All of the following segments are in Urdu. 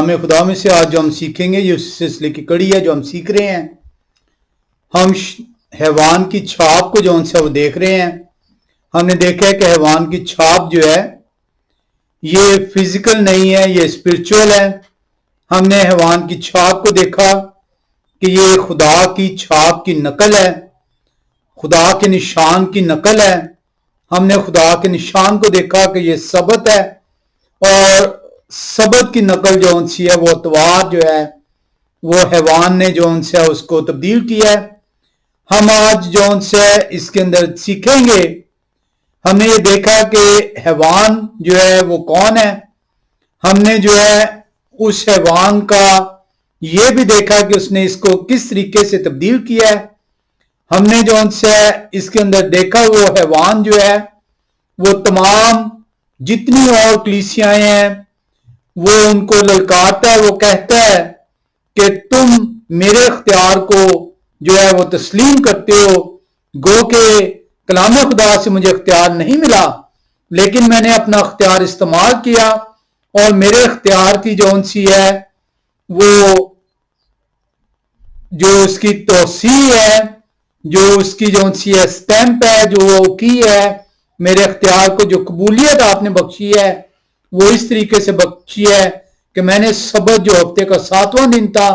ہمیں خدا میں سے آج جو ہم سیکھیں گے یہ اس سلسلے کی کڑی ہے جو ہم سیکھ رہے ہیں. ہم حیوان کی چھاپ کو جو ان سے وہ دیکھ رہے ہیں. ہم نے دیکھا ہے کہ حیوان کی چھاپ جو ہے یہ فزیکل نہیں ہے، یہ اسپرچول ہے. ہم نے حیوان کی چھاپ کو دیکھا کہ یہ خدا کی چھاپ کی نقل ہے، خدا کے نشان کی نقل ہے. ہم نے خدا کے نشان کو دیکھا کہ یہ ثبت ہے، اور ثبت کی نقل جو ان سی ہے وہ اتوار جو ہے وہ حیوان نے جو ان سے اس کو تبدیل کیا ہے. ہم آج جو ان سے اس کے اندر سیکھیں گے. ہم نے یہ دیکھا کہ حیوان جو ہے وہ کون ہے. ہم نے جو ہے اس حیوان کا یہ بھی دیکھا کہ اس نے اس کو کس طریقے سے تبدیل کیا ہے. ہم نے جو ان سے اس کے اندر دیکھا وہ حیوان جو ہے وہ تمام جتنی اور کلیسیاں ہیں وہ ان کو للکارتا ہے. وہ کہتا ہے کہ تم میرے اختیار کو جو ہے وہ تسلیم کرتے ہو، گو کہ کلام خدا سے مجھے اختیار نہیں ملا، لیکن میں نے اپنا اختیار استعمال کیا، اور میرے اختیار کی جو ان سی ہے وہ جو اس کی توسیع ہے، جو اس کی جو ان سی ہے سٹیمپ ہے جو کی ہے، میرے اختیار کو جو قبولیت آپ نے بخشی ہے وہ اس طریقے سے بخشی ہے کہ میں نے سبت جو ہفتے کا 7واں دن تھا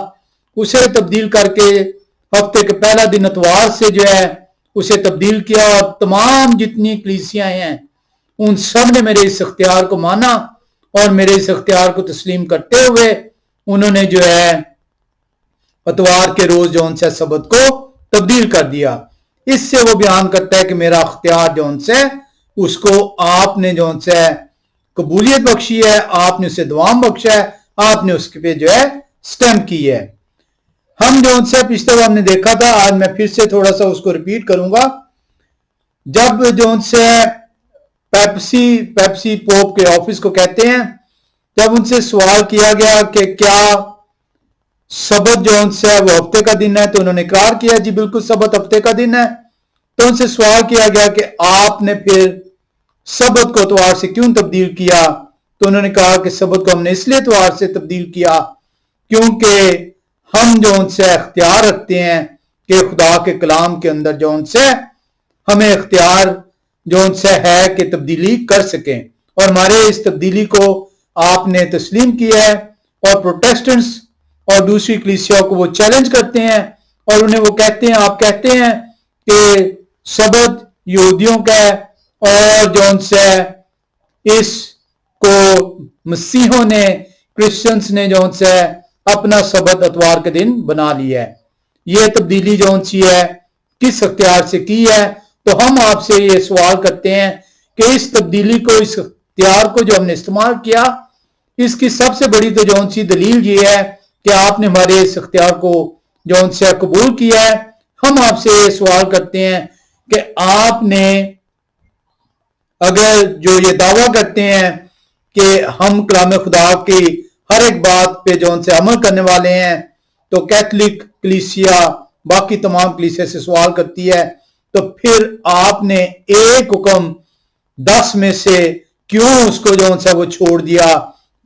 اسے تبدیل کر کے ہفتے کے پہلا دن اتوار سے جو ہے اسے تبدیل کیا، اور تمام جتنی کلیسیاں ہیں ان سب نے میرے اس اختیار کو مانا، اور میرے اس اختیار کو تسلیم کرتے ہوئے انہوں نے جو ہے اتوار کے روز جو ان سے سبت کو تبدیل کر دیا. اس سے وہ بیان کرتا ہے کہ میرا اختیار جو ان سے اس کو آپ نے جو ان سے قبولیت بخشی ہے، آپ نے اسے دوام بخشا ہے، آپ نے اس پہ جو ہے سٹیمپ کی ہے. ہم جو ان سے پچھلے ہم نے دیکھا تھا، آج میں پھر سے تھوڑا سا اس کو ریپیٹ کروں گا. جب جو ان سے پیپسی پوپ کے آفس کو کہتے ہیں، جب ان سے سوال کیا گیا کہ کیا سبت جو ان سے وہ ہفتے کا دن ہے، تو انہوں نے اقرار کیا جی بالکل سبت ہفتے کا دن ہے. تو ان سے سوال کیا گیا کہ آپ نے پھر سبت کو اتوار سے کیوں تبدیل کیا؟ تو انہوں نے کہا کہ سبت کو ہم نے اس لیے اتوار سے تبدیل کیا کیونکہ ہم جو ان سے اختیار رکھتے ہیں کہ خدا کے کلام کے اندر جو ان سے ہمیں اختیار جو ان سے ہے کہ تبدیلی کر سکیں، اور ہمارے اس تبدیلی کو آپ نے تسلیم کیا ہے. اور پروٹیسٹنٹس اور دوسری کلیسیاں کو وہ چیلنج کرتے ہیں، اور انہیں وہ کہتے ہیں، آپ کہتے ہیں کہ سبت یہودیوں کا ہے، اور جو ان سے اس کو مسیحوں نے کرسچنز نے جو ان سے اپنا سبت اتوار کے دن بنا لیا ہے. یہ تبدیلی جو ان سی ہے کس اختیار سے کی ہے؟ تو ہم آپ سے یہ سوال کرتے ہیں کہ اس تبدیلی کو، اس اختیار کو جو ہم نے استعمال کیا، اس کی سب سے بڑی تو جو ان سی دلیل یہ ہے کہ آپ نے ہمارے اس اختیار کو جو ان سے قبول کیا ہے. ہم آپ سے یہ سوال کرتے ہیں کہ آپ نے اگر جو یہ دعویٰ کرتے ہیں کہ ہم کلام خدا کی ہر ایک بات پہ جو ان سے عمل کرنے والے ہیں، تو کیتھولک کلیسیا باقی تمام کلیسیا سے سوال کرتی ہے تو پھر آپ نے ایک حکم 10 میں سے کیوں اس کو جو ان سے وہ چھوڑ دیا؟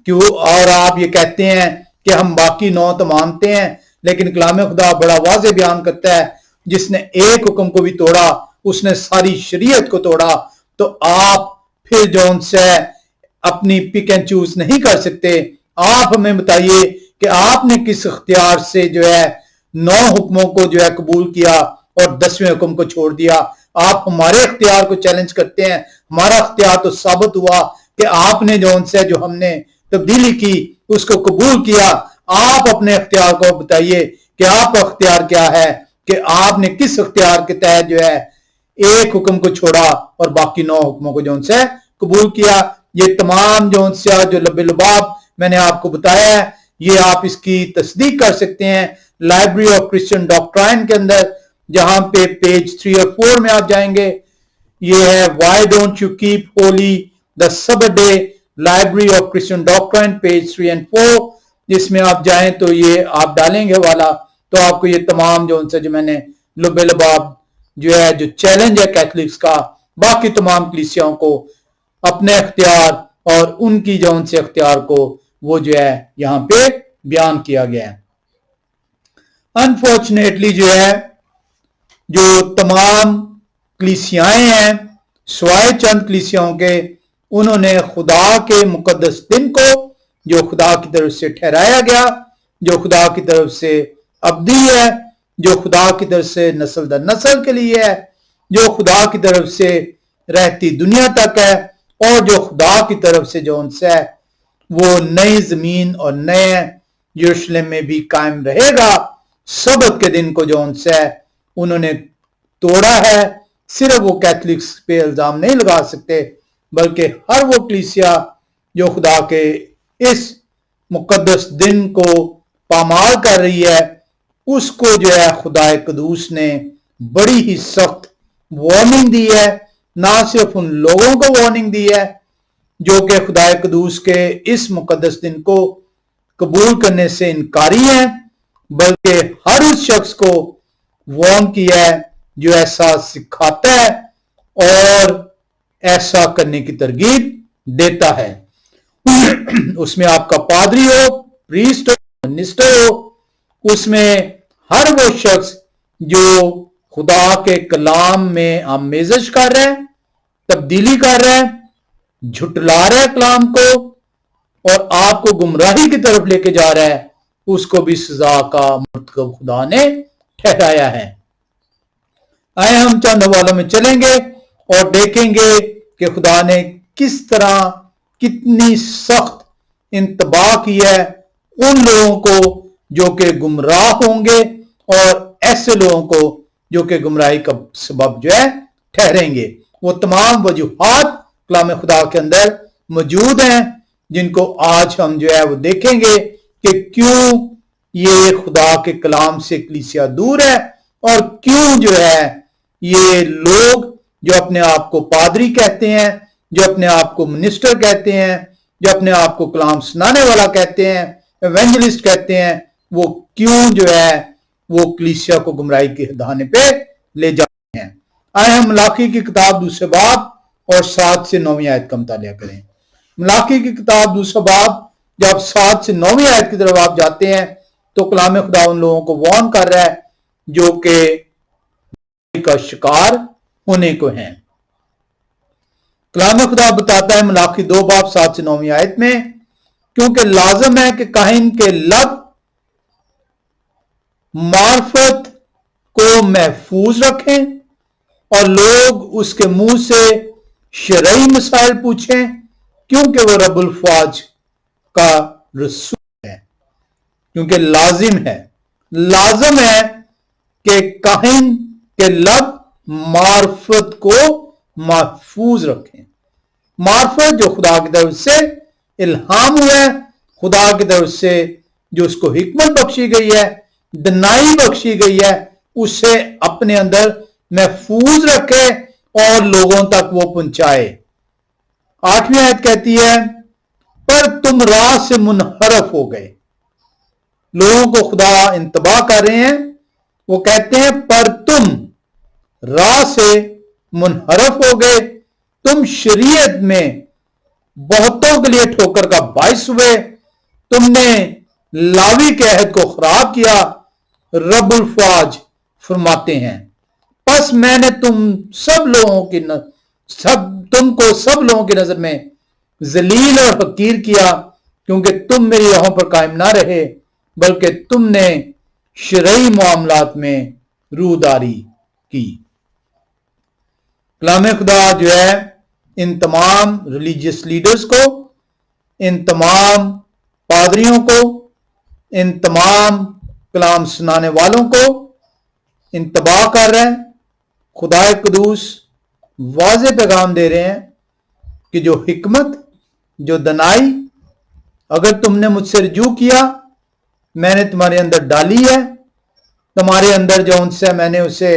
کیوں؟ اور آپ یہ کہتے ہیں کہ ہم باقی 9 تو مانتے ہیں، لیکن کلام خدا بڑا واضح بیان کرتا ہے جس نے ایک حکم کو بھی توڑا اس نے ساری شریعت کو توڑا. تو آپ پھر جو ان سے اپنی پک اینڈ چوز نہیں کر سکتے. آپ ہمیں بتائیے کہ آپ نے کس اختیار سے جو ہے 9 حکموں کو جو ہے قبول کیا اور 10ویں حکم کو چھوڑ دیا؟ آپ ہمارے اختیار کو چیلنج کرتے ہیں. ہمارا اختیار تو ثابت ہوا کہ آپ نے جو ان سے جو ہم نے تبدیلی کی اس کو قبول کیا. آپ اپنے اختیار کو بتائیے کہ آپ کا اختیار کیا ہے، کہ آپ نے کس اختیار کے تحت جو ہے ایک حکم کو چھوڑا اور باقی 9 حکموں کو جو ان سے قبول کیا. یہ تمام جو ان سے جو لب لباب میں نے آپ کو بتایا ہے، یہ آپ اس کی تصدیق کر سکتے ہیں لائبریری آف کرسچن ڈاکٹرائن کے اندر، جہاں پہ پیج 3 اور 4 میں آپ جائیں گے. یہ ہے Why don't you keep holy the Sabbath day, Library of Christian Doctrine, page 3 and 4. جس میں آپ جائیں تو یہ آپ ڈالیں گے حوالہ، تو آپ کو یہ تمام جو ان سے جو میں نے لب لباب جو ہے جو چیلنج ہے کیتھولکس کا باقی تمام کلیسیاؤں کو اپنے اختیار اور ان کی جو ان سے اختیار کو وہ جو ہے یہاں پہ بیان کیا گیا ہے۔ انفارچونیٹلی جو ہے جو تمام کلیسیائیں ہیں سوائے چند کلیسیاؤں کے، انہوں نے خدا کے مقدس دن کو جو خدا کی طرف سے ٹھہرایا گیا، جو خدا کی طرف سے ابدی ہے، جو خدا کی طرف سے نسل در نسل کے لیے ہے، جو خدا کی طرف سے رہتی دنیا تک ہے، اور جو خدا کی طرف سے جو ان سے ہے وہ نئی زمین اور نئے یروشلم میں بھی قائم رہے گا۔ سبت کے دن کو جو ان سے ہے انہوں نے توڑا ہے۔ صرف وہ کیتھولکس پہ الزام نہیں لگا سکتے، بلکہ ہر وہ کلیسیا جو خدا کے اس مقدس دن کو پامال کر رہی ہے، اس کو جو ہے خدا قدوس نے بڑی ہی سخت وارننگ دی ہے۔ نہ صرف ان لوگوں کو وارننگ دی ہے جو کہ خدا قدوس کے اس مقدس دن کو قبول کرنے سے انکاری ہیں، بلکہ ہر اس شخص کو وارن کیا ہے جو ایسا سکھاتا ہے اور ایسا کرنے کی ترغیب دیتا ہے۔ اس میں آپ کا پادری ہو، پریسٹ ہو، منسٹر ہو، اس میں ہر وہ شخص جو خدا کے کلام میں آمیزش کر رہے ہیں، تبدیلی کر رہے ہیں، جھٹلا رہے ہیں کلام کو اور آپ کو گمراہی کی طرف لے کے جا رہا ہے، اس کو بھی سزا کا مرتکب خدا نے ٹھہرایا ہے۔ آئے ہم چند حوالوں میں چلیں گے اور دیکھیں گے کہ خدا نے کس طرح کتنی سخت انتباہ کی ہے ان لوگوں کو جو کہ گمراہ ہوں گے اور ایسے لوگوں کو جو کہ گمراہی کا سبب جو ہے ٹھہریں گے۔ وہ تمام وجوہات کلام خدا کے اندر موجود ہیں جن کو آج ہم جو ہے وہ دیکھیں گے کہ کیوں یہ خدا کے کلام سے کلیسیا دور ہے، اور کیوں جو ہے یہ لوگ جو اپنے آپ کو پادری کہتے ہیں، جو اپنے آپ کو منسٹر کہتے ہیں، جو اپنے آپ کو کلام سنانے والا کہتے ہیں، ایونجلسٹ کہتے ہیں، وہ کیوں جو ہے وہ کلیسیا کو گمراہی کے دہانے پہ لے جاتے ہیں۔ آئے ہم ملاکی کی کتاب دوسرے باب اور 7 سے 9 آیت کا مطالعہ کریں۔ ملاکی کی کتاب دوسرا باب جب 7 سے 9 آیت کی طرف آپ جاتے ہیں تو کلام خدا ان لوگوں کو وارن کر رہا ہے جو کہ کا شکار ہونے کو ہیں۔ کلام خدا بتاتا ہے ملاکی 2 باب 7 سے 9 آیت میں، کیونکہ لازم ہے کہ کاہن کے لب معرفت کو محفوظ رکھیں اور لوگ اس کے منہ سے شرعی مسائل پوچھیں، کیونکہ وہ رب الفواج کا رسول ہے۔ کیونکہ لازم ہے کہ کاہن کے لب معرفت کو محفوظ رکھیں۔ معرفت جو خدا کی طرف سے الہام ہوا ہے، خدا کی طرف سے جو اس کو حکمت بخشی گئی ہے، دانائی بخشی گئی ہے، اسے اپنے اندر محفوظ رکھے اور لوگوں تک وہ پہنچائے۔ 8ویں آیت کہتی ہے، پر تم راہ سے منحرف ہو گئے۔ لوگوں کو خدا انتباہ کر رہے ہیں، وہ کہتے ہیں پر تم راہ سے منحرف ہو گئے، تم شریعت میں بہتوں کے لیے ٹھوکر کا باعث ہوئے، تم نے لاوی کے عہد کو خراب کیا۔ رب الفواج فرماتے ہیں، پس میں نے تم کو سب لوگوں کی نظر میں ذلیل اور حقیر کیا، کیونکہ تم میری راہوں پر قائم نہ رہے، بلکہ تم نے شرعی معاملات میں روداری کی۔ کلام خدا جو ہے ان تمام ریلیجیس لیڈرز کو، ان تمام پادریوں کو، ان تمام کلام سنانے والوں کو انتباہ کر رہے ہیں۔ خدا قدوس واضح پیغام دے رہے ہیں کہ جو حکمت، جو دانائی اگر تم نے مجھ سے رجوع کیا، میں نے تمہارے اندر ڈالی ہے، تمہارے اندر جو ان سے میں نے اسے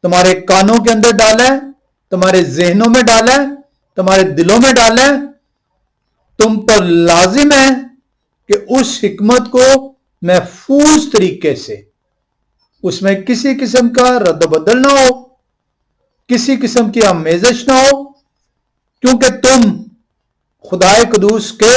تمہارے کانوں کے اندر ڈالا ہے، تمہارے ذہنوں میں ڈالا ہے، تمہارے دلوں میں ڈالا ہے، تم پر لازم ہے کہ اس حکمت کو محفوظ طریقے سے، اس میں کسی قسم کا رد و بدل نہ ہو، کسی قسم کی آمیزش نہ ہو، کیونکہ تم خدا قدوس کے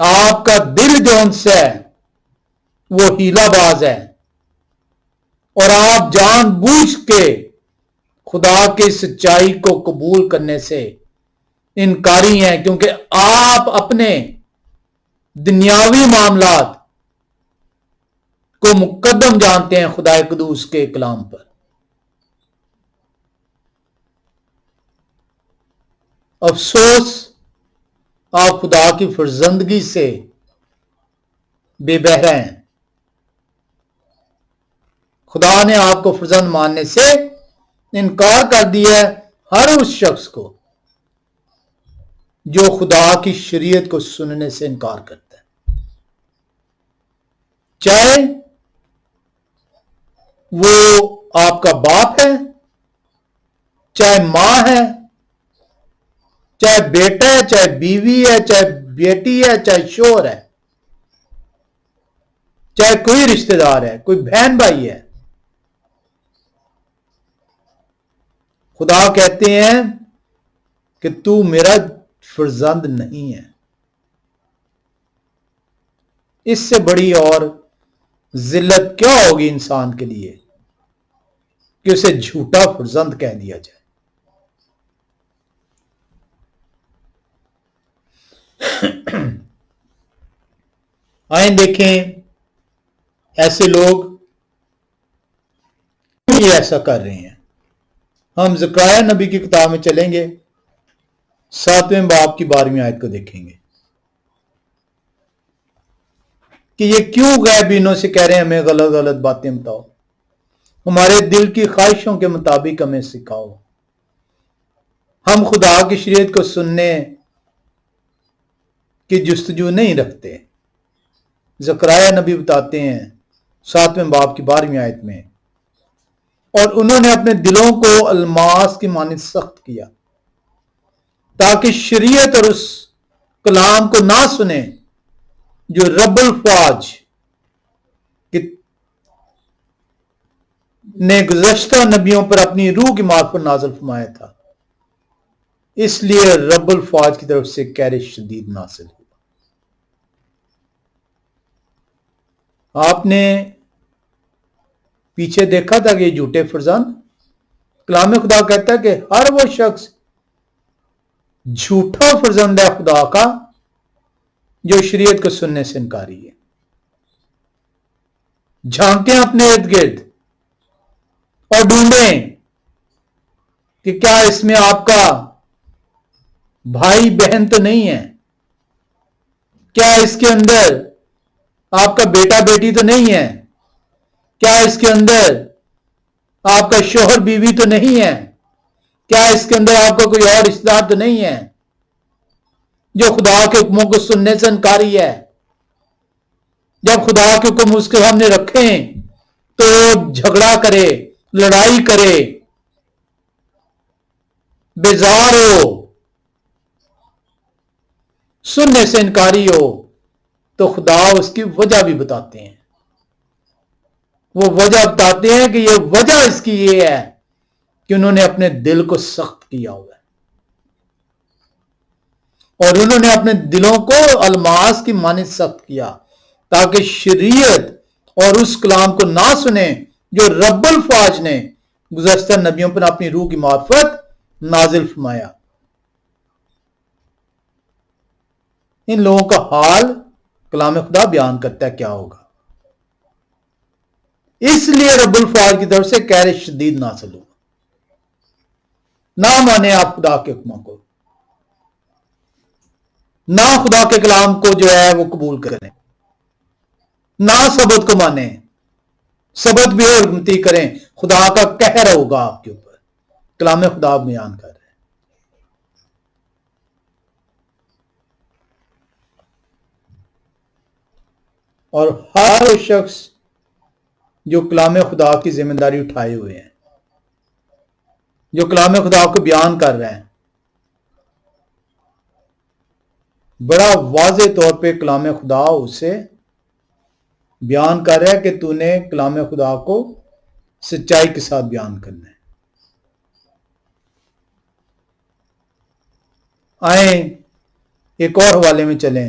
آپ کا دل جون سے ہے وہ ہیلا باز ہے، اور آپ جان بوجھ کے خدا کی سچائی کو قبول کرنے سے انکاری ہیں، کیونکہ آپ اپنے دنیاوی معاملات کو مقدم جانتے ہیں خدا قدوس کے کلام پر۔ افسوس آپ خدا کی فرزندگی سے بے بہرہ ہیں۔ خدا نے آپ کو فرزند ماننے سے انکار کر دیا ہے ہر اس شخص کو جو خدا کی شریعت کو سننے سے انکار کرتا ہے، چاہے وہ آپ کا باپ ہے، چاہے ماں ہے، چاہے بیٹا ہے، چاہے بیوی ہے، چاہے بیٹی ہے، چاہے شوہر ہے، چاہے کوئی رشتہ دار ہے، کوئی بہن بھائی ہے۔ خدا کہتے ہیں کہ تو میرا فرزند نہیں ہے۔ اس سے بڑی اور ذلت کیا ہوگی انسان کے لیے کہ اسے جھوٹا فرزند کہہ دیا جائے۔ آئیں دیکھیں ایسے لوگ کیوں یہ ایسا کر رہے ہیں۔ ہم زکریا نبی کی کتاب میں چلیں گے، 7ویں باب کی 12ویں آیت کو دیکھیں گے کہ یہ کیوں غیبینوں سے کہہ رہے ہیں ہمیں غلط غلط باتیں بتاؤ، ہمارے دل کی خواہشوں کے مطابق ہمیں سکھاؤ۔ ہم خدا کی شریعت کو سننے کی جستجو نہیں رکھتے۔ زکریا نبی بتاتے ہیں 7ویں باب کی 12ویں آیت میں، اور انہوں نے اپنے دلوں کو الماس کی مانند سخت کیا تاکہ شریعت اور اس کلام کو نہ سنیں جو رب الفاج نے گزشتہ نبیوں پر اپنی روح کی معرفت نازل فرمایا تھا، اس لیے رب الفاج کی طرف سے کہر شدید نازل ہوا۔ آپ نے پیچھے دیکھا تھا کہ یہ جھوٹے فرزند، کلام خدا کہتا ہے کہ ہر وہ شخص جھوٹا فرزند ہے خدا کا جو شریعت کو سننے سے انکاری ہے۔ جھانکیں اپنے ارد گرد اور ڈھونڈیں کہ کیا اس میں آپ کا بھائی بہن تو نہیں ہے، کیا اس کے اندر آپ کا بیٹا بیٹی تو نہیں ہے، کیا اس کے اندر آپ کا شوہر بیوی تو نہیں ہے، کیا اس کے اندر آپ کا کوئی اور رشتہ دار تو نہیں ہے جو خدا کے حکموں کو سننے سے انکاری ہے۔ جب خدا کے حکم اس کے سامنے رکھیں تو جھگڑا کرے، لڑائی کرے، بیزار ہو، سننے سے انکاری ہو، تو خدا اس کی وجہ بھی بتاتے ہیں۔ وہ وجہ بتاتے ہیں کہ یہ وجہ اس کی یہ ہے کہ انہوں نے اپنے دل کو سخت کیا ہوا ہے، اور انہوں نے اپنے دلوں کو الماس کی مانند سخت کیا تاکہ شریعت اور اس کلام کو نہ سنیں جو رب الفاج نے گزشتہ نبیوں پر اپنی روح کی معرفت نازل فرمایا۔ ان لوگوں کا حال کلام خدا بیان کرتا ہے کیا ہوگا۔ اس لیے رب الفاظ کی طرف سے کہر شدید نازل ہوا۔ نہ مانے آپ خدا کے حکموں کو، نہ خدا کے کلام کو جو ہے وہ قبول کریں، نہ سبت کو مانیں، سبت بھی حرمتی کریں، خدا کا قہر ہوگا آپ کے اوپر۔ کلام خدا بیان کر رہے ہیں۔ اور ہر شخص جو کلام خدا کی ذمہ داری اٹھائے ہوئے ہیں، جو کلام خدا کو بیان کر رہے ہیں، بڑا واضح طور پہ کلام خدا اسے بیان کر رہا ہے کہ تو نے کلام خدا کو سچائی کے ساتھ بیان کرنا ہے۔ آئیں ایک اور حوالے میں چلیں،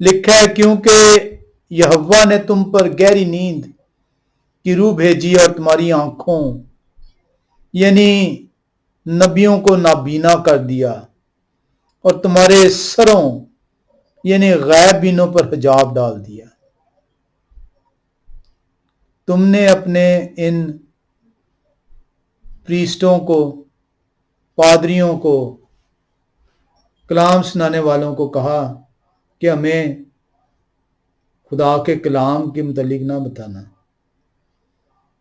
لکھا ہے کیونکہ یہوہ نے تم پر گہری نیند کی روح بھیجی اور تمہاری آنکھوں یعنی نبیوں کو نابینا کر دیا اور تمہارے سروں یعنی غیب بینوں پر حجاب ڈال دیا۔ تم نے اپنے ان پریسٹوں کو، پادریوں کو، کلام سنانے والوں کو کہا کہ ہمیں خدا کے کلام کے متعلق نہ بتانا،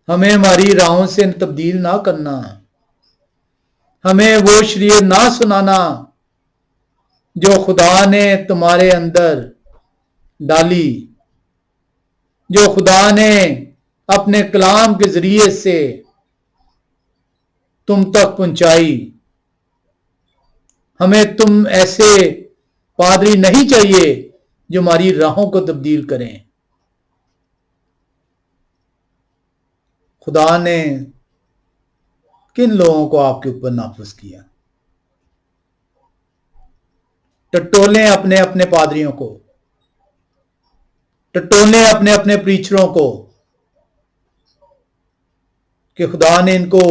ہمیں ہماری راہوں سے تبدیل نہ کرنا، ہمیں وہ شریعت نہ سنانا جو خدا نے تمہارے اندر ڈالی، جو خدا نے اپنے کلام کے ذریعے سے تم تک پہنچائی۔ ہمیں تم ایسے پادری نہیں چاہیے جو ہماری راہوں کو تبدیل کریں۔ خدا نے کن لوگوں کو آپ کے اوپر نافذ کیا؟ ٹٹولیں اپنے اپنے پادریوں کو، ٹٹولیں اپنے اپنے پریچروں کو کہ خدا نے ان کو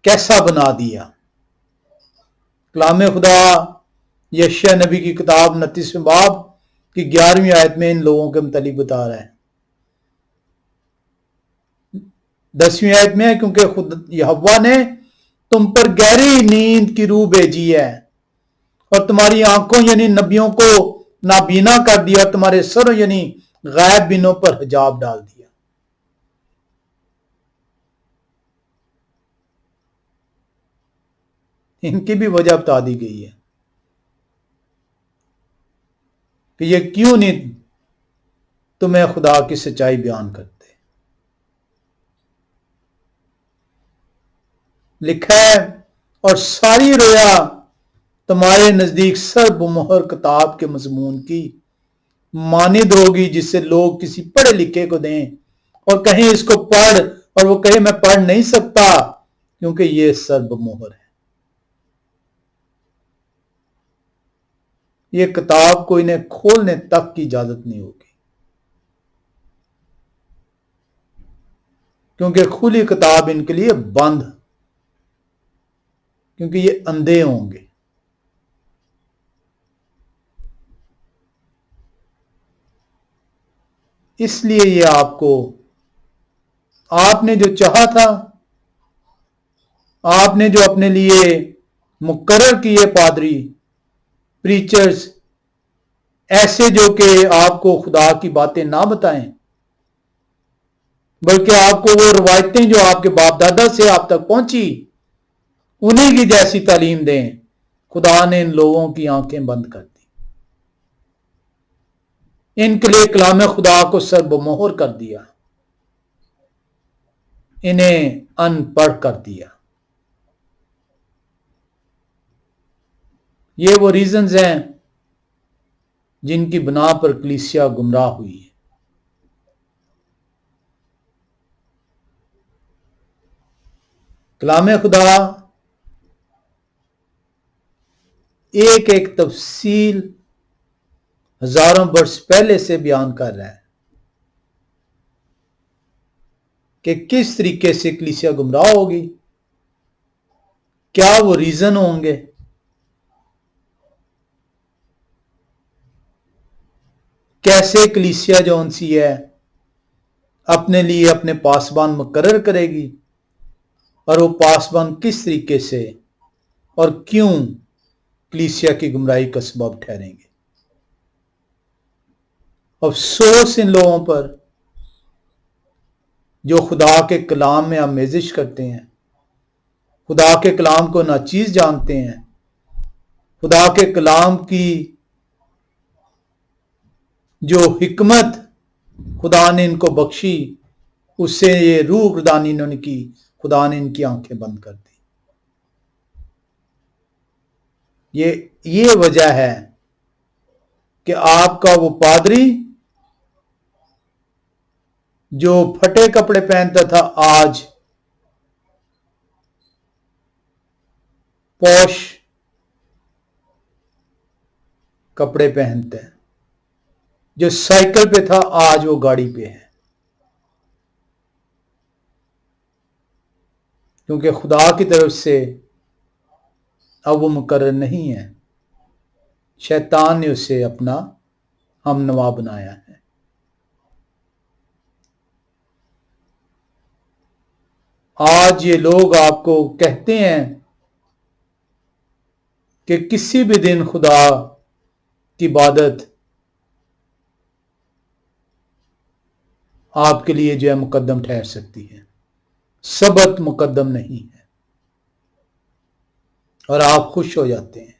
کیسا بنا دیا۔ کلام خدا یشیع نبی کی کتاب 29 باب کی 11ویں آیت میں ان لوگوں کے متعلق بتا رہا ہے۔ 10ویں آیت میں ہے کیونکہ خود یہوہ نے تم پر گہری نیند کی روح بھیجی ہے اور تمہاری آنکھوں یعنی نبیوں کو نابینا کر دیا اور تمہارے سروں یعنی غیب بینوں پر حجاب ڈال دیا۔ ان کی بھی وجہ بتا دی گئی ہے کہ یہ کیوں نہیں تمہیں خدا کی سچائی بیان کرتے۔ لکھا ہے اور ساری رویا تمہارے نزدیک سرب مہر کتاب کے مضمون کی مانند ہوگی، جس سے لوگ کسی پڑھے لکھے کو دیں اور کہیں اس کو پڑھ اور وہ کہے میں پڑھ نہیں سکتا کیونکہ یہ سرب مہر ہے۔ یہ کتاب کو انہیں کھولنے تک کی اجازت نہیں ہوگی کیونکہ کھلی کتاب ان کے لیے بند، کیونکہ یہ اندھے ہوں گے۔ اس لیے یہ آپ نے جو چاہا تھا، آپ نے جو اپنے لیے مقرر کیے پادری، پریچرز، ایسے جو کہ آپ کو خدا کی باتیں نہ بتائیں بلکہ آپ کو وہ روایتیں جو آپ کے باپ دادا سے آپ تک پہنچی انہی کی جیسی تعلیم دیں، خدا نے ان لوگوں کی آنکھیں بند کر دی، ان کے لیے کلام خدا کو سرب مہر کر دیا، انہیں ان پڑھ کر دیا۔ یہ وہ ریزنز ہیں جن کی بنا پر کلیسیا گمراہ ہوئی ہے۔ کلام خدا ایک ایک تفصیل ہزاروں برس پہلے سے بیان کر رہا ہے کہ کس طریقے سے کلیسیا گمراہ ہوگی، کیا وہ ریزن ہوں گے، کیسے کلیسیا جون سی ہے اپنے لیے اپنے پاسبان مقرر کرے گی اور وہ پاسبان کس طریقے سے اور کیوں کلیسیا کی گمراہی کا سبب ٹھہریں گے۔ افسوس ان لوگوں پر جو خدا کے کلام میں آمیزش کرتے ہیں، خدا کے کلام کو ناچیز جانتے ہیں، خدا کے کلام کی جو حکمت خدا نے ان کو بخشی اس سے یہ روح گردانی انہوں نے کی، خدا نے ان کی آنکھیں بند کر دی۔ یہ وجہ ہے کہ آپ کا وہ پادری جو پھٹے کپڑے پہنتا تھا آج پوش کپڑے پہنتے ہیں۔ جو سائیکل پہ تھا آج وہ گاڑی پہ ہے، کیونکہ خدا کی طرف سے اب وہ مقرر نہیں ہے، شیطان نے اسے اپنا ہم نوا بنایا ہے۔ آج یہ لوگ آپ کو کہتے ہیں کہ کسی بھی دن خدا کی عبادت آپ کے لیے جو ہے مقدم ٹھہر سکتی ہے، سبت مقدم نہیں ہے، اور آپ خوش ہو جاتے ہیں۔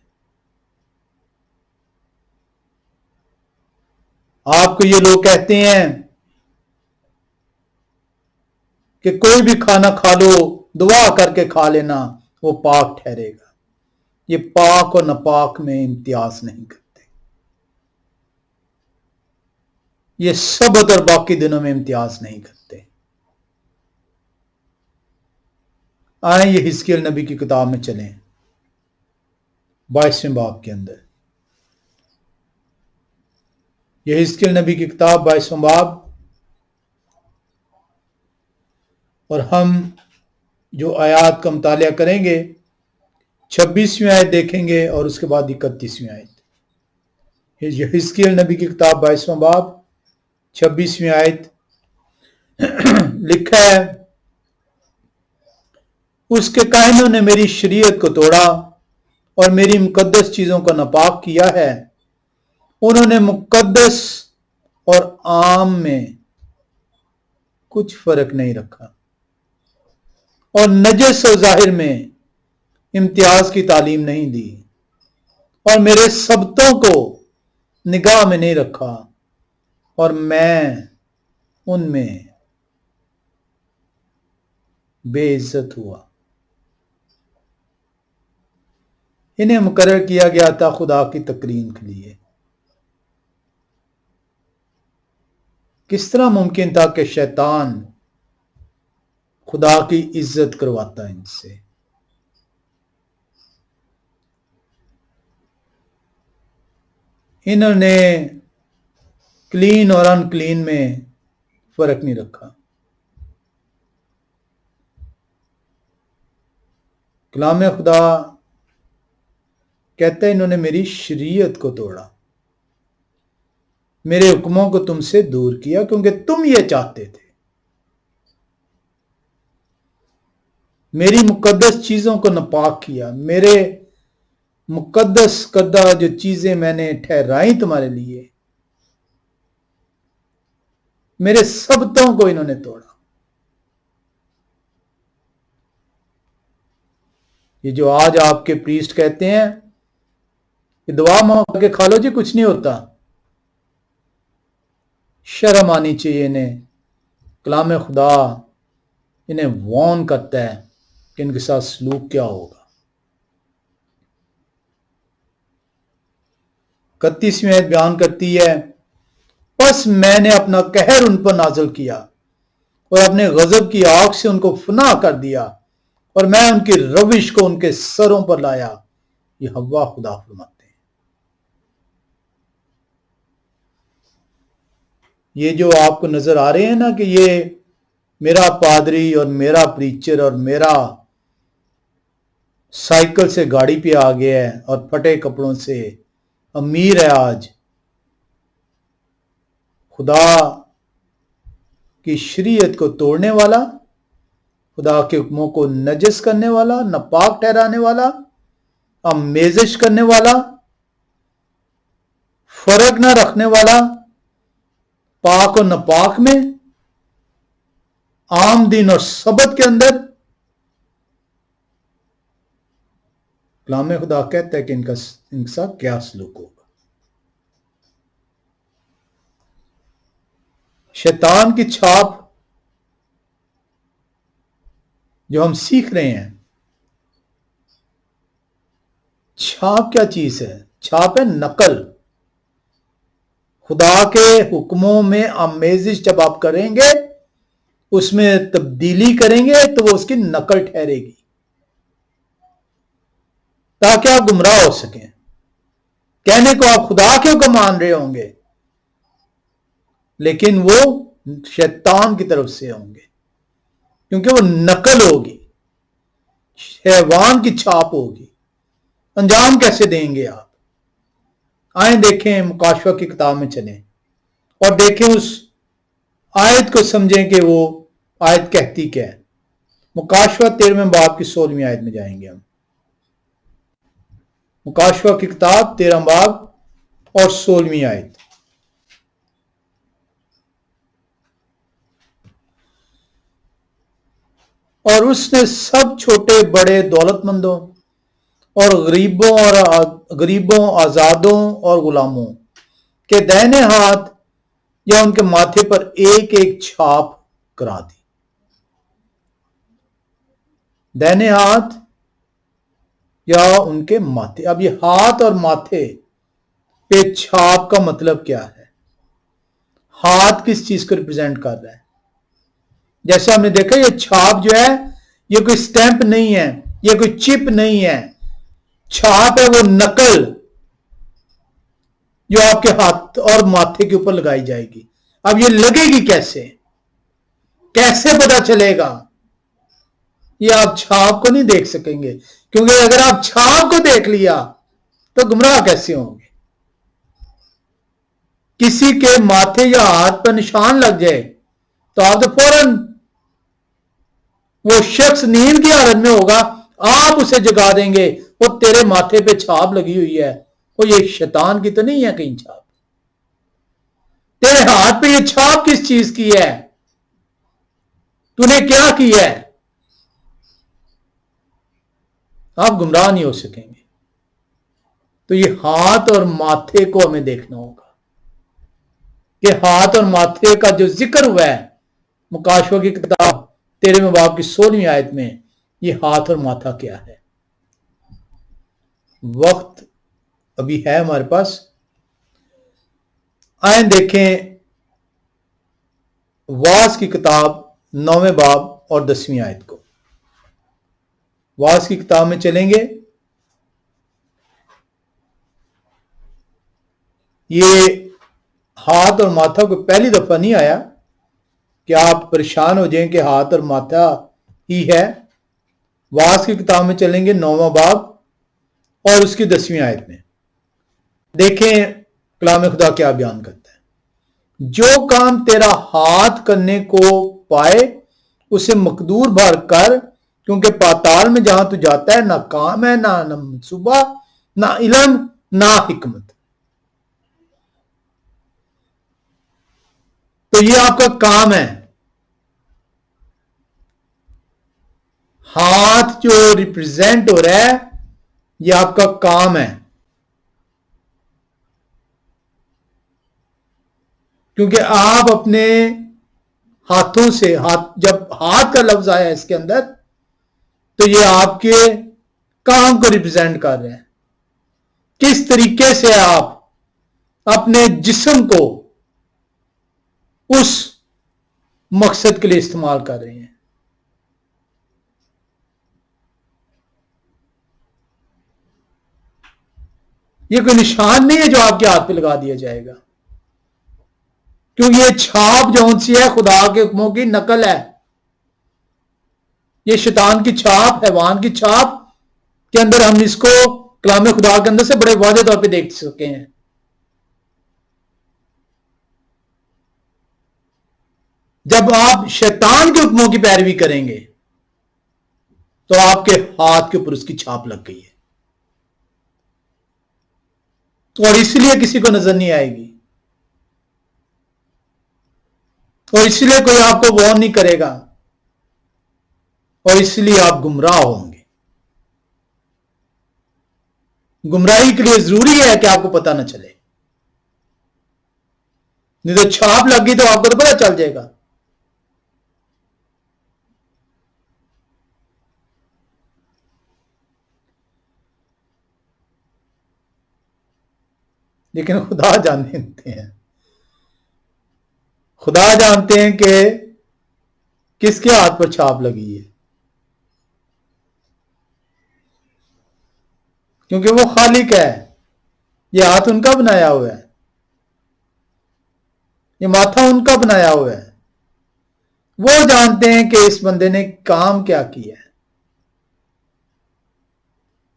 آپ کو یہ لوگ کہتے ہیں کہ کوئی بھی کھانا کھا لو، دعا کر کے کھا لینا، وہ پاک ٹھہرے گا۔ یہ پاک اور ناپاک میں امتیاز نہیں کرتے، یہ سبت اور باقی دنوں میں امتیاز نہیں کرتے۔ آئیں یہ حزقیل نبی کی کتاب میں چلیں، 22ویں باب کے اندر۔ یہ حزقیل نبی کی کتاب 22واں باب، اور ہم جو آیات کا مطالعہ کریں گے 26ویں آیت دیکھیں گے اور اس کے بعد 31ویں آیت۔ یہ حزقیل نبی کی کتاب 22واں باب 26ویں آیت لکھا ہے، اس کے کاہنوں نے میری شریعت کو توڑا اور میری مقدس چیزوں کو ناپاک کیا ہے۔ انہوں نے مقدس اور عام میں کچھ فرق نہیں رکھا، اور نجس اور ظاہر میں امتیاز کی تعلیم نہیں دی، اور میرے سبتوں کو نگاہ میں نہیں رکھا، اور میں ان میں بے عزت ہوا۔ انہیں مقرر کیا گیا تھا خدا کی تکریم کے لیے۔ کس طرح ممکن تھا کہ شیطان خدا کی عزت کرواتا ان سے؟ انہوں نے کلین اور ان کلین میں فرق نہیں رکھا۔ کلام خدا کہتا ہے انہوں نے میری شریعت کو توڑا، میرے حکموں کو تم سے دور کیا، کیونکہ تم یہ چاہتے تھے۔ میری مقدس چیزوں کو ناپاک کیا، میرے مقدس کردہ جو چیزیں میں نے ٹھہرائی تمہارے لیے، میرے سبتوں کو انہوں نے توڑا۔ یہ جو آج آپ کے پریسٹ کہتے ہیں کہ دعا مانگ کے کھا لو جی کچھ نہیں ہوتا، شرم آنی چاہیے انہیں۔ کلام خدا انہیں وارن کرتا ہے کہ ان کے ساتھ سلوک کیا ہوگا۔ 31ویں آیت بیان کرتی ہے، پس میں نے اپنا قہر ان پر نازل کیا اور اپنے غضب کی آگ سے ان کو فنا کر دیا، اور میں ان کی روش کو ان کے سروں پر لایا۔ یہ یہوہ خدا فرماتے ہیں۔ یہ جو آپ کو نظر آ رہے ہیں نا کہ یہ میرا پادری اور میرا پریچر اور میرا سائیکل سے گاڑی پہ آ گیا ہے اور پھٹے کپڑوں سے امیر ہے آج، خدا کی شریعت کو توڑنے والا، خدا کے حکموں کو نجس کرنے والا، ناپاک ٹھہرانے والا، آمیزش کرنے والا، فرق نہ رکھنے والا، پاک اور ناپاک میں، عام دن اور سبت کے اندر۔ کلام خدا کہتا ہے کہ ان کا ساتھ کیا سلوک ہوگا۔ شیطان کی چھاپ جو ہم سیکھ رہے ہیں، چھاپ کیا چیز ہے؟ چھاپ ہے نقل۔ خدا کے حکموں میں آمیزش جب آپ کریں گے، اس میں تبدیلی کریں گے تو وہ اس کی نقل ٹھہرے گی، تاکہ آپ گمراہ ہو سکیں۔ کہنے کو آپ خدا کے حکم مان رہے ہوں گے، لیکن وہ شیطان کی طرف سے ہوں گے، کیونکہ وہ نقل ہوگی، حیوان کی چھاپ ہوگی۔ انجام کیسے دیں گے آپ؟ آئیں دیکھیں، مکاشفہ کی کتاب میں چلیں اور دیکھیں اس آیت کو سمجھیں کہ وہ آیت کہتی کیا ہے۔ مکاشفہ 13 باب کی 16 آیت میں جائیں گے ہم۔ مکاشفہ کی کتاب 13 باب اور 16 آیت۔ اور اس نے سب چھوٹے بڑے دولت مندوں اور غریبوں آزادوں اور غلاموں کے دائنے ہاتھ یا ان کے ماتھے پر ایک ایک چھاپ کرا دی۔ دائنے ہاتھ یا ان کے ماتھے۔ اب یہ ہاتھ اور ماتھے پہ چھاپ کا مطلب کیا ہے؟ ہاتھ کس چیز کو ریپرزینٹ کر رہا ہے؟ جیسے ہم نے دیکھا یہ چھاپ جو ہے یہ کوئی سٹیمپ نہیں ہے، یہ کوئی چپ نہیں ہے، چھاپ ہے وہ نقل جو آپ کے ہاتھ اور ماتھے کے اوپر لگائی جائے گی۔ اب یہ لگے گی کیسے؟ کیسے پتا چلے گا؟ یہ آپ چھاپ کو نہیں دیکھ سکیں گے، کیونکہ اگر آپ چھاپ کو دیکھ لیا تو گمراہ کیسے ہوں گے؟ کسی کے ماتھے یا ہاتھ پر نشان لگ جائے تو آپ تو فوراً، وہ شخص نیند کی حالت میں ہوگا، آپ اسے جگا دیں گے، وہ تیرے ماتھے پہ چھاپ لگی ہوئی ہے، وہ یہ شیطان کی تو نہیں ہے کہیں چھاپ؟ تیرے ہاتھ پہ یہ چھاپ کس چیز کی ہے؟ تو نے کیا کیا ہے؟ آپ گمراہ نہیں ہو سکیں گے۔ تو یہ ہاتھ اور ماتھے کو ہمیں دیکھنا ہوگا کہ ہاتھ اور ماتھے کا جو ذکر ہوا ہے مکاشفہ کی کتاب 13 باب کی 16 آیت میں، یہ ہاتھ اور ماتھا کیا ہے؟ وقت ابھی ہے ہمارے پاس، آئیں دیکھیں واعظ کی کتاب 9 باب اور 10 آیت کو۔ واعظ کی کتاب میں چلیں گے، یہ ہاتھ اور ماتھا کو پہلی دفعہ نہیں آیا کہ آپ پریشان ہو جائیں کہ ہاتھ اور ماتھا ہی ہے۔ واعظ کی کتاب میں چلیں گے 9 باب اور اس کی 10 آیت میں دیکھیں کلام خدا کیا بیان کرتا ہے۔ جو کام تیرا ہاتھ کرنے کو پائے اسے مقدور بھر کر، کیونکہ پاتال میں جہاں تو جاتا ہے نہ کام ہے، نہ منصوبہ، نہ علم، نہ حکمت۔ تو یہ آپ کا کام ہے۔ ہاتھ جو ریپرزینٹ ہو رہا ہے یہ آپ کا کام ہے، کیونکہ آپ اپنے ہاتھوں سے، جب ہاتھ کا لفظ آیا اس کے اندر تو یہ آپ کے کام کو ریپرزینٹ کر رہے ہیں۔ کس طریقے سے آپ اپنے جسم کو اس مقصد کے لیے استعمال کر رہے ہیں۔ یہ کوئی نشان نہیں ہے جو آپ کے ہاتھ پہ لگا دیا جائے گا، کیونکہ یہ چھاپ جو سی ہے خدا کے حکموں کی نقل ہے۔ یہ شیطان کی چھاپ، حیوان کی چھاپ کے اندر ہم اس کو کلام خدا کے اندر سے بڑے واضح طور پہ دیکھ سکے ہیں۔ جب آپ شیطان کے حکموں کی پیروی کریں گے تو آپ کے ہاتھ کے اوپر اس کی چھاپ لگ گئی ہے، اور اس لیے کسی کو نظر نہیں آئے گی، اور اس لیے کوئی آپ کو وارن نہیں کرے گا، اور اس لیے آپ گمراہ ہوں گے۔ گمراہی کے لیے ضروری ہے کہ آپ کو پتہ نہ چلے، نہیں تو چھاپ لگ گئی تو آپ کو تو پتہ چل جائے گا۔ لیکن خدا جانتے ہیں، خدا جانتے ہیں کہ کس کے ہاتھ پر چھاپ لگی ہے، کیونکہ وہ خالق ہے، یہ ہاتھ ان کا بنایا ہوا ہے۔ یہ ماتھا ان کا بنایا ہوا ہے. وہ جانتے ہیں کہ اس بندے نے کام کیا کیا ہے.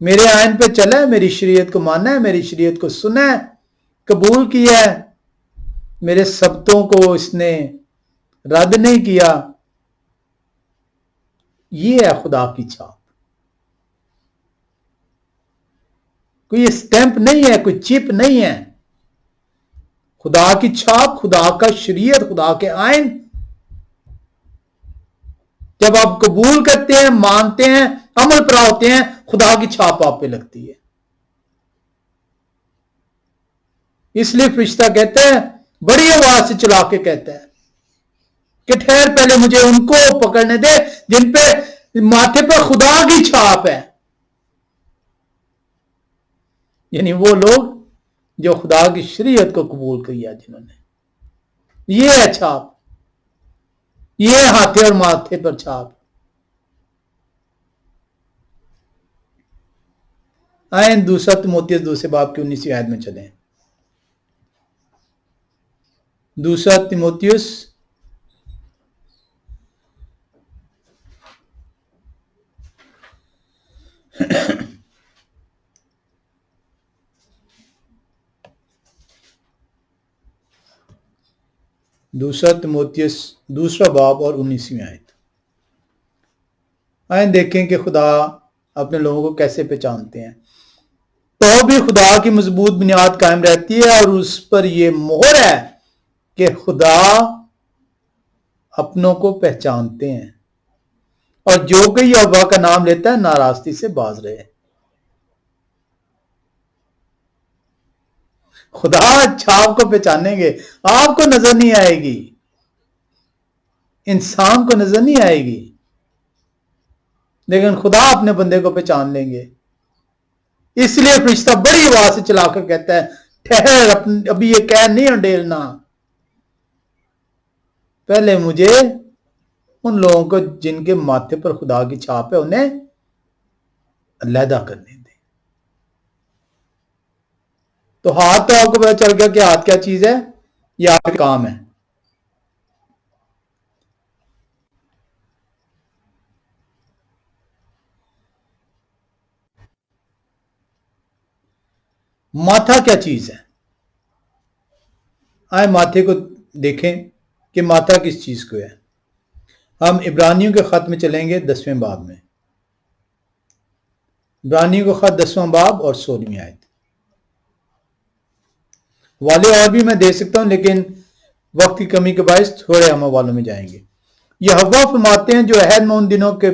میرے آئین پہ چلا ہے, میری شریعت کو مانا ہے, میری شریعت کو سنا ہے, قبول کیا ہے, میرے سبتوں کو اس نے رد نہیں کیا. یہ ہے خدا کی چھاپ. کوئی اسٹیمپ نہیں ہے, کوئی چپ نہیں ہے. خدا کی چھاپ, خدا کا شریعت, خدا کے آئین جب آپ قبول کرتے ہیں, مانتے ہیں, عمل پر ہوتے ہیں, خدا کی چھاپ آپ پہ لگتی ہے. اس لیے فرشتہ کہتا ہے, بڑی آواز سے چلا کے کہتا ہے کہ ٹھہر, پہلے مجھے ان کو پکڑنے دے جن پہ ماتھے پر خدا کی چھاپ ہے. یعنی وہ لوگ جو خدا کی شریعت کو قبول کیا, جنہوں نے. یہ ہے چھاپ, یہ ہے ہاتھے اور ماتھے پر چھاپ. آئیں دوسرا تیموتھیوس دوسرے باب کی 19ویں آیت میں چلیں. دوسرا تیموتھیوس دوسرا باب اور 19ویں آیت. آئیں دیکھیں کہ خدا اپنے لوگوں کو کیسے پہچانتے ہیں. تو بھی خدا کی مضبوط بنیاد قائم رہتی ہے اور اس پر یہ مہر ہے کہ خدا اپنوں کو پہچانتے ہیں, اور جو کہ یہوہ کا نام لیتا ہے ناراستی سے باز رہے. خدا چھاپ کو پہچانیں گے. آپ کو نظر نہیں آئے گی, انسان کو نظر نہیں آئے گی, لیکن خدا اپنے بندے کو پہچان لیں گے. اس لیے فرشتہ بڑی آواز سے چلا کر کہتا ہے, ٹھہر, ابھی یہ کہہ نہیں انڈیلنا, پہلے مجھے ان لوگوں کو جن کے ماتھے پر خدا کی چھاپ ہے انہیں علیحدہ کرنے دیں. تو ہاتھ تو آپ کو پتا چل گیا کہ ہاتھ کیا چیز ہے, یہ آپ کا کام ہے. ماتھا کیا چیز ہے؟ آئے ماتھے کو دیکھیں کہ ماتھا کس چیز کو ہے. ہم عبرانیوں کے خط میں چلیں گے 10ویں باب میں. عبرانیوں کا خط 10واں باب اور 16ویں آیت. والے اور بھی میں دے سکتا ہوں, لیکن وقت کی کمی کے باعث تھوڑے ہم والوں میں جائیں گے. یہوہ فرماتے ہیں, جو عہد میں ان دنوں کے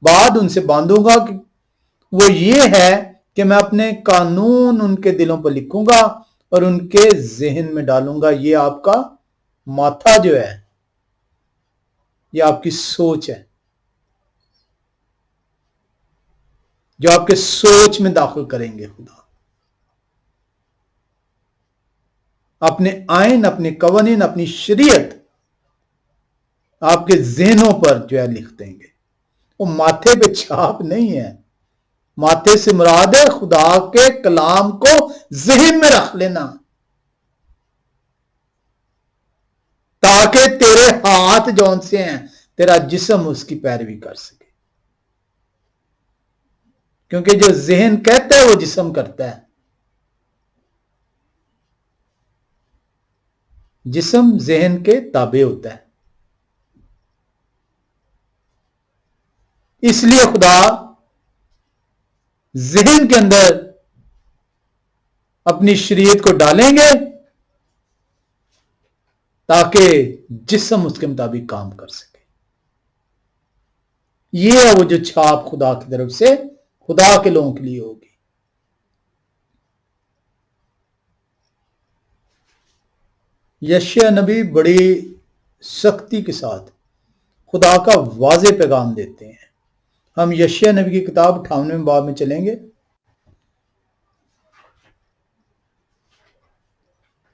بعد ان سے باندھوں گا وہ یہ ہے کہ میں اپنے قانون ان کے دلوں پر لکھوں گا اور ان کے ذہن میں ڈالوں گا. یہ آپ کا ماتھا جو ہے, یہ آپ کی سوچ ہے, جو آپ کے سوچ میں داخل کریں گے خدا. اپنے آئین, اپنے قوانین, اپنی شریعت آپ کے ذہنوں پر جو ہے لکھ دیں گے. وہ ماتھے پہ چھاپ نہیں ہے. ماتھے سے مراد ہے خدا کے کلام کو ذہن میں رکھ لینا, تاکہ تیرے ہاتھ جون سے ہیں, تیرا جسم اس کی پیروی کر سکے. کیونکہ جو ذہن کہتا ہے وہ جسم کرتا ہے. جسم ذہن کے تابع ہوتا ہے. اس لیے خدا ذہن کے اندر اپنی شریعت کو ڈالیں گے تاکہ جسم اس کے مطابق کام کر سکے. یہ ہے وہ جو چھاپ خدا کی طرف سے خدا کے لوگوں کے لیے ہوگی. یشیع نبی بڑی سختی کے ساتھ خدا کا واضح پیغام دیتے ہیں. ہم یشیع نبی کی کتاب 58ویں باب میں چلیں گے.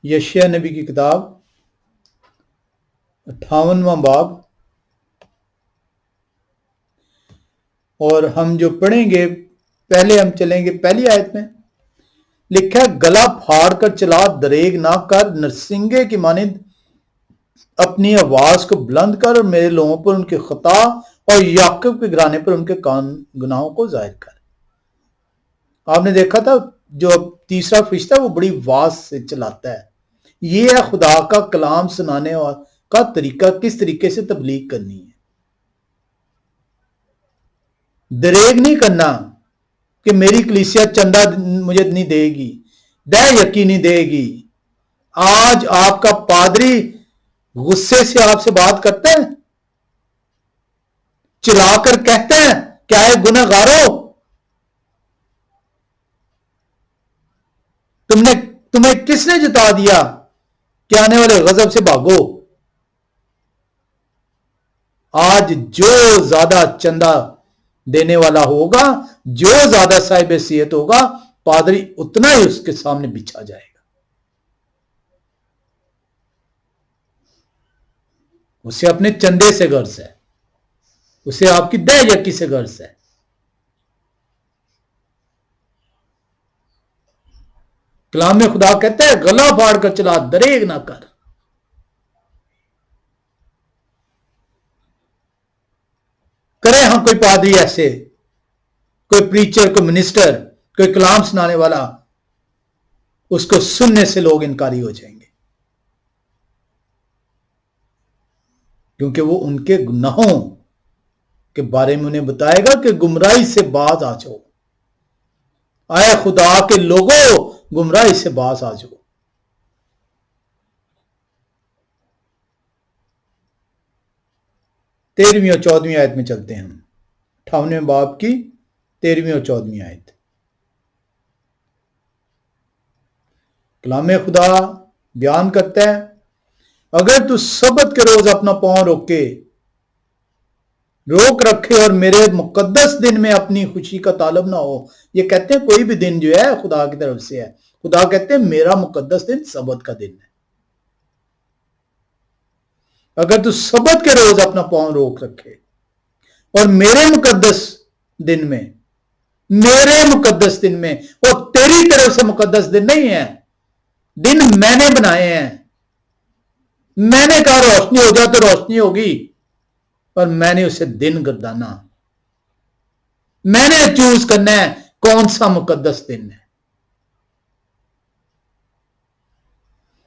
یشیع نبی کی کتاب 58واں باب, اور ہم جو پڑھیں گے پہلے ہم چلیں گے پہلی آیت میں. لکھا ہے, گلا پھاڑ کر چلا, دریغ نہ کر, نرسنگے کی مانند اپنی آواز کو بلند کر اور میرے لوگوں پر ان کے خطا اور یعقوب کے گھرانے پر ان کے گناہوں کو ظاہر کر۔ آپ نے دیکھا تھا جو تیسرا فرشتہ ہے وہ بڑی واز سے چلاتا ہے، یہ ہے خدا کا کلام سنانے کا طریقہ، کس طریقے سے تبلیغ کرنی ہے۔ دریغ نہیں کرنا کہ میری کلیسیا چندہ مجھے نہیں دے گی، دہ یقینی دے گی۔ آج آپ کا پادری غصے سے آپ سے بات کرتے ہیں، چلا کر کہتے ہیں کہ آئے گناہ گارو، تمہیں کس نے جتا دیا کہ آنے والے غضب سے بھاگو۔ آج جو زیادہ چندہ دینے والا ہوگا، جو زیادہ صاحب حیثیت ہوگا، پادری اتنا ہی اس کے سامنے بچھا جائے گا۔ اسے اپنے چندے سے غرض ہے، اسے آپ کی دہ یقی سے غرض ہے۔ کلام خدا کہتا ہے گلا پھاڑ کر چلا، دریغ نہ کر۔ کریں ہم کوئی پادری ایسے، کوئی پریچر، کوئی منسٹر، کوئی کلام سنانے والا، اس کو سننے سے لوگ انکاری ہو جائیں گے، کیونکہ وہ ان کے گناہوں کے بارے میں انہیں بتائے گا کہ گمراہی سے باز آ جاؤ، آئے خدا کے لوگوں گمراہی سے باز آ جاؤ۔ 13ویں اور 14ویں آیت میں چلتے ہیں ہم، 58ویں باب کی 13ویں اور 14ویں آیت۔ کلام خدا بیان کرتا ہے اگر تو سبت کے روز اپنا پاؤں روک رکھے اور میرے مقدس دن میں اپنی خوشی کا طالب نہ ہو۔ یہ کہتے ہیں کوئی بھی دن جو ہے خدا کی طرف سے ہے، خدا کہتے ہیں میرا مقدس دن سبت کا دن ہے۔ اگر تو سبت کے روز اپنا پاؤں روک رکھے اور میرے مقدس دن میں، اور تیری طرف سے مقدس دن نہیں ہے، دن میں نے بنائے ہیں، میں نے کہا روشنی ہو جائے تو روشنی ہوگی، اور میں نے اسے دن گردانا، میں نے چوز کرنا ہے کون سا مقدس دن ہے،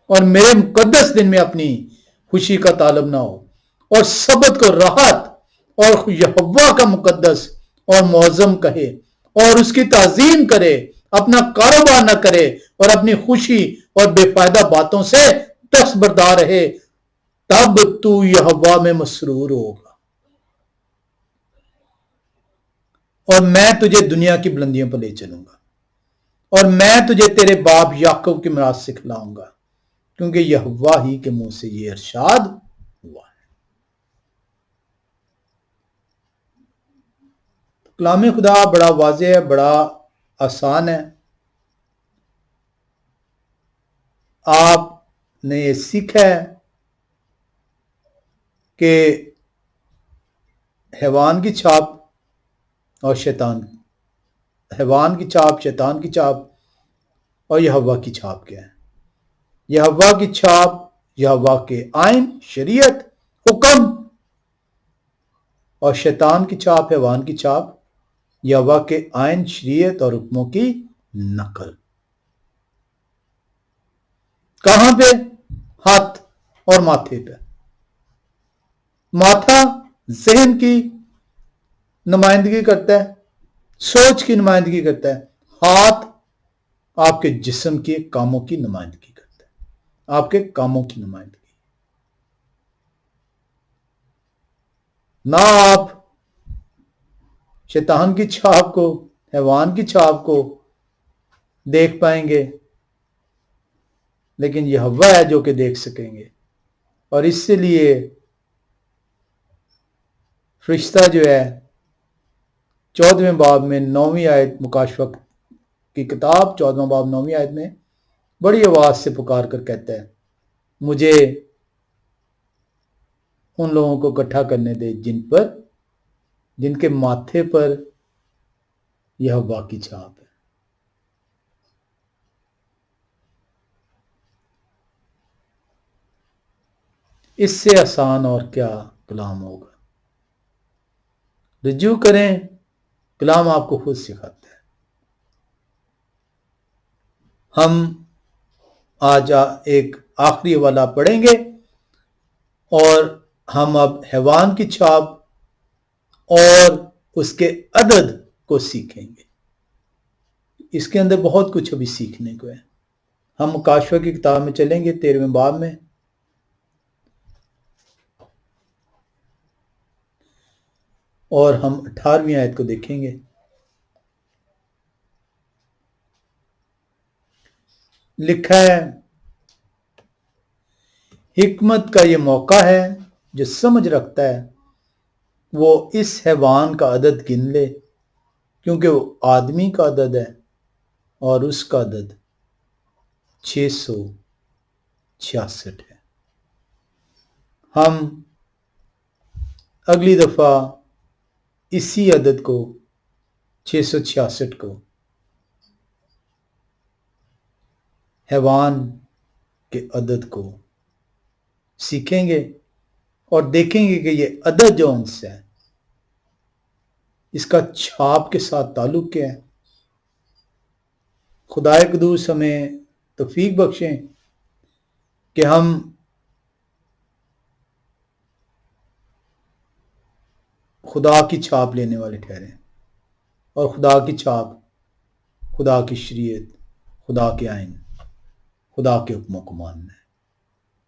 اور میرے مقدس دن میں اپنی خوشی کا طالب نہ ہو، اور سبت کو راحت اور یہوہ کا مقدس اور معظم کہے اور اس کی تعظیم کرے، اپنا کاروبار نہ کرے اور اپنی خوشی اور بے فائدہ باتوں سے دستبردار رہے، تب تو یہوہ میں مسرور ہوگا، اور میں تجھے دنیا کی بلندیوں پر لے چلوں گا، اور میں تجھے تیرے باپ یعقوب کی میراث سکھلاؤں گا، کیونکہ یہوہ ہی کے منہ سے یہ ارشاد ہوا ہے۔ کلام خدا بڑا واضح ہے، بڑا آسان ہے۔ آپ نے یہ سیکھا ہے کہ حیوان کی چھاپ اور حیوان کی چھاپ، شیطان کی چھاپ اور یہوہ کی چھاپ کیا ہے۔ یہوہ کی چھاپ یہوہ کے آئین، شریعت، حکم، اور شیطان کی چھاپ، حیوان کی چھاپ، یہوہ کے آئین، شریعت اور حکموں کی نقل۔ کہاں پہ؟ ہاتھ اور ماتھے پہ۔ ماتھا ذہن کی نمائندگی کرتا ہے، سوچ کی نمائندگی کرتا ہے، ہاتھ آپ کے جسم کے کاموں کی نمائندگی کرتا ہے، آپ کے کاموں کی نمائندگی۔ نہ آپ شیطان کی چھاپ کو، حیوان کی چھاپ کو دیکھ پائیں گے، لیکن یہوہ ہے جو کہ دیکھ سکیں گے۔ اور اس سے لیے فرشتہ جو ہے 14ویں باب میں 9ویں آیت، مکاشفہ کی کتاب 14واں باب 9ویں آیت میں بڑی آواز سے پکار کر کہتا ہے مجھے ان لوگوں کو اکٹھا کرنے دے جن کے ماتھے پر یہوہ کی چھاپ ہے۔ اس سے آسان اور کیا کلام ہوگا؟ رجوع کریں، کلام آپ کو خود سکھاتا ہے۔ ہم آج ایک آخری حوالہ پڑھیں گے اور ہم اب حیوان کی چھاپ اور اس کے عدد کو سیکھیں گے۔ اس کے اندر بہت کچھ ابھی سیکھنے کو ہے۔ ہم مکاشفہ کی کتاب میں چلیں گے 13ویں باب میں، اور ہم 18ویں آیت کو دیکھیں گے۔ لکھا ہے، حکمت کا یہ موقع ہے، جو سمجھ رکھتا ہے وہ اس حیوان کا عدد گن لے، کیونکہ وہ آدمی کا عدد ہے اور اس کا عدد 666 ہے۔ ہم اگلی دفعہ اسی عدد کو 666 کو حیوان کے عدد کو سیکھیں گے اور دیکھیں گے کہ یہ عدد جو ان سے ہے اس کا چھاپ کے ساتھ تعلق کیا ہے۔ خدا قدوس ہمیں توفیق بخشیں کہ ہم خدا کی چھاپ لینے والے ٹھہریں، اور خدا کی چھاپ خدا کی شریعت، خدا کے آئین، خدا کے حکموں کو ماننا ہے۔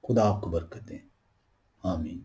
خدا آپ کو برکت دیں، آمین۔